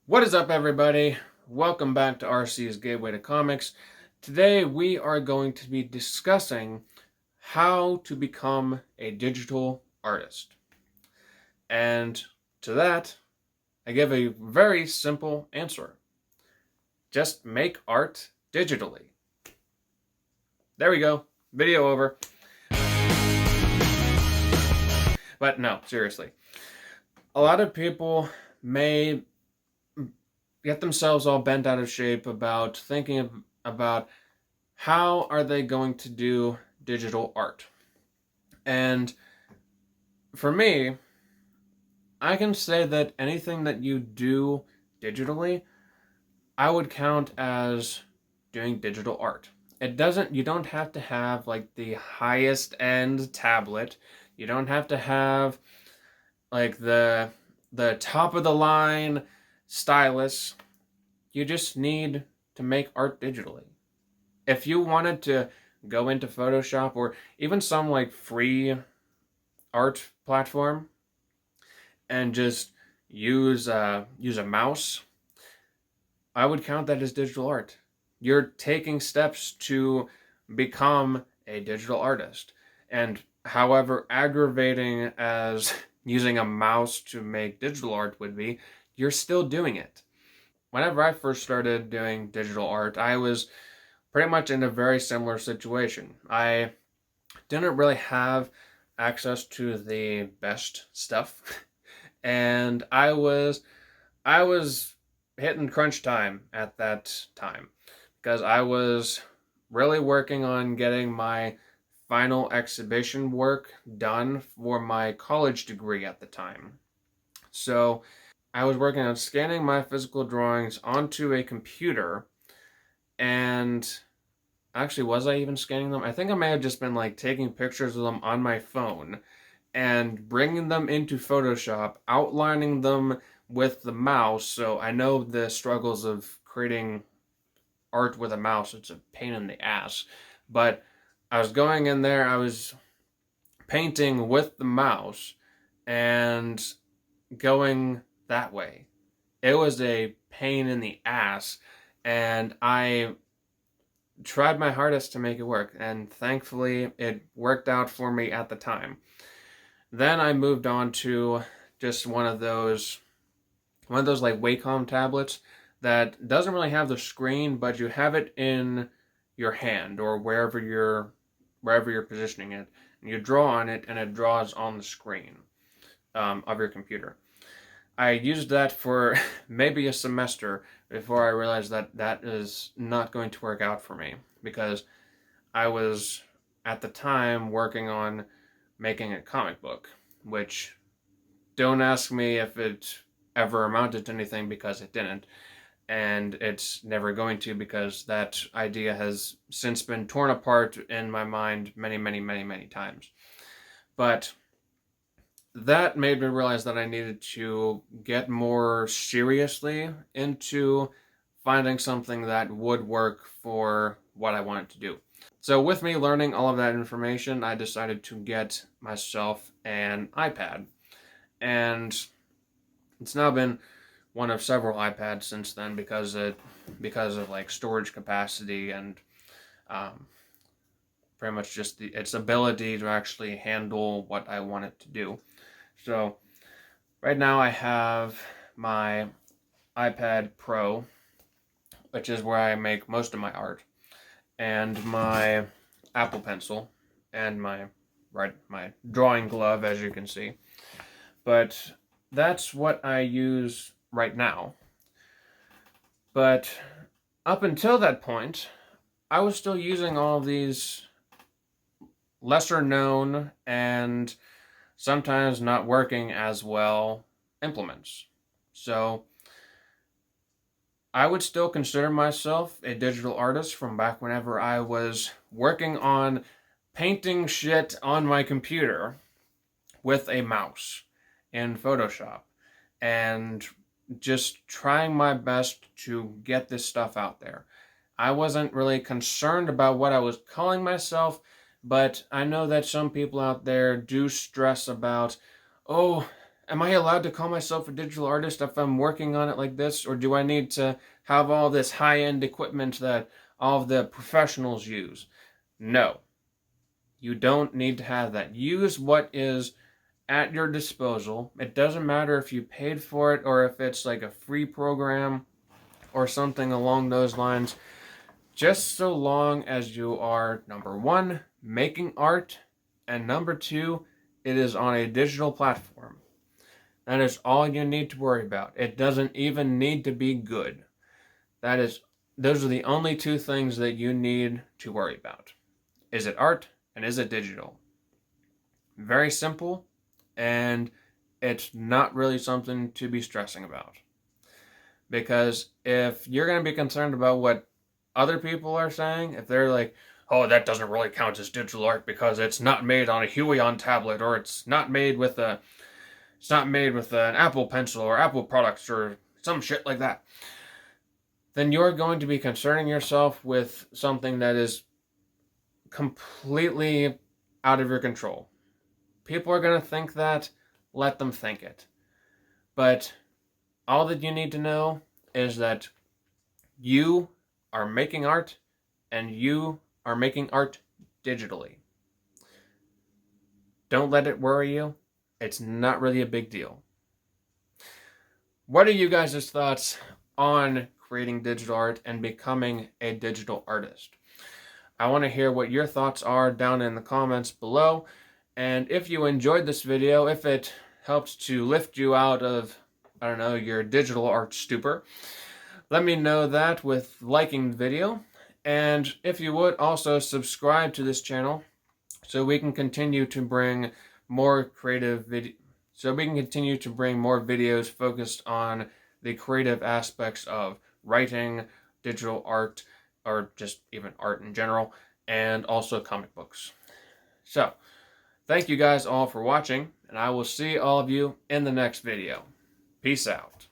What is up, everybody? Welcome back to RC's Gateway to Comics. Today we are going to be discussing how to become a digital artist. And to that, I give a very simple answer. Just make art digitally. There we go. Video over. But no, seriously. A lot of people may get themselves all bent out of shape about thinking about how are they going to do digital art. And for me, I can say that anything that you do digitally, I would count as doing digital art. You don't have to have like the highest end tablet. You don't have to have like the top of the line stylus. You just need to make art digitally. If you wanted to go into Photoshop or even some like free art platform and just use a mouse, I would count that as digital art. You're taking steps to become a digital artist. And however aggravating as using a mouse to make digital art would be, you're still doing it. Whenever I first started doing digital art, I was pretty much in a very similar situation. I didn't really have access to the best stuff, and I was hitting crunch time at that time because I was really working on getting my final exhibition work done for my college degree at the time. So I was working on scanning my physical drawings onto a computer, and actually, was I even scanning them? I think I may have just been like taking pictures of them on my phone and bringing them into Photoshop, outlining them with the mouse. So I know the struggles of creating art with a mouse. It's a pain in the ass. But I was going in there, I was painting with the mouse and going that way. It was a pain in the ass, and I tried my hardest to make it work, and thankfully it worked out for me at the time. Then I moved on to just one of those like Wacom tablets that doesn't really have the screen, but you have it in your hand or wherever you're positioning it, and you draw on it, and it draws on the screen of your computer. I used that for maybe a semester before I realized that that is not going to work out for me because I was at the time working on making a comic book, which don't ask me if it ever amounted to anything because it didn't. And it's never going to because that idea has since been torn apart in my mind many, many, many, many times. But that made me realize that I needed to get more seriously into finding something that would work for what I wanted to do. So, with me learning all of that information, I decided to get myself an iPad. And it's now been one of several iPads since then because of like storage capacity and um, pretty much just its ability to actually handle what I want it to do. So right now I have my iPad Pro, which is where I make most of my art, and my Apple Pencil, and my drawing glove, as you can see. But that's what I use right now. But up until that point, I was still using all of these lesser known and sometimes not working as well implements. So I would still consider myself a digital artist from back whenever I was working on painting shit on my computer with a mouse in Photoshop and just trying my best to get this stuff out there. I wasn't really concerned about what I was calling myself, but I know that some people out there do stress about, oh, Am I allowed to call myself a digital artist if I'm working on it like this? Or do I need to have all this high-end equipment that all of the professionals use? No. You don't need to have that. Use what is at your disposal. It doesn't matter if you paid for it or if it's like a free program or something along those lines. Just so long as you are, number one, making art, and number two, it is on a digital platform. That is all you need to worry about. It doesn't even need to be good. Those are the only two things that you need to worry about. Is it art and is it digital? Very simple, and it's not really something to be stressing about. Because if you're going to be concerned about what other people are saying, if they're like, oh, that doesn't really count as digital art because it's not made on a Huion tablet, or it's not made with an Apple Pencil or Apple products or some shit like that, then you're going to be concerning yourself with something that is completely out of your control. People are going to think that. Let them think it. But all that you need to know is that you are making art, and you are making art digitally. Don't let it worry you. It's not really a big deal. What are you guys' thoughts on creating digital art and becoming a digital artist? I want to hear what your thoughts are down in the comments below. And if you enjoyed this video, if it helped to lift you out of, I don't know, your digital art stupor, let me know that with liking the video. And if you would, also subscribe to this channel so we can continue to bring more creative videos focused on the creative aspects of writing, digital art, or just even art in general, and also comic books. So, thank you guys all for watching, and I will see all of you in the next video. Peace out.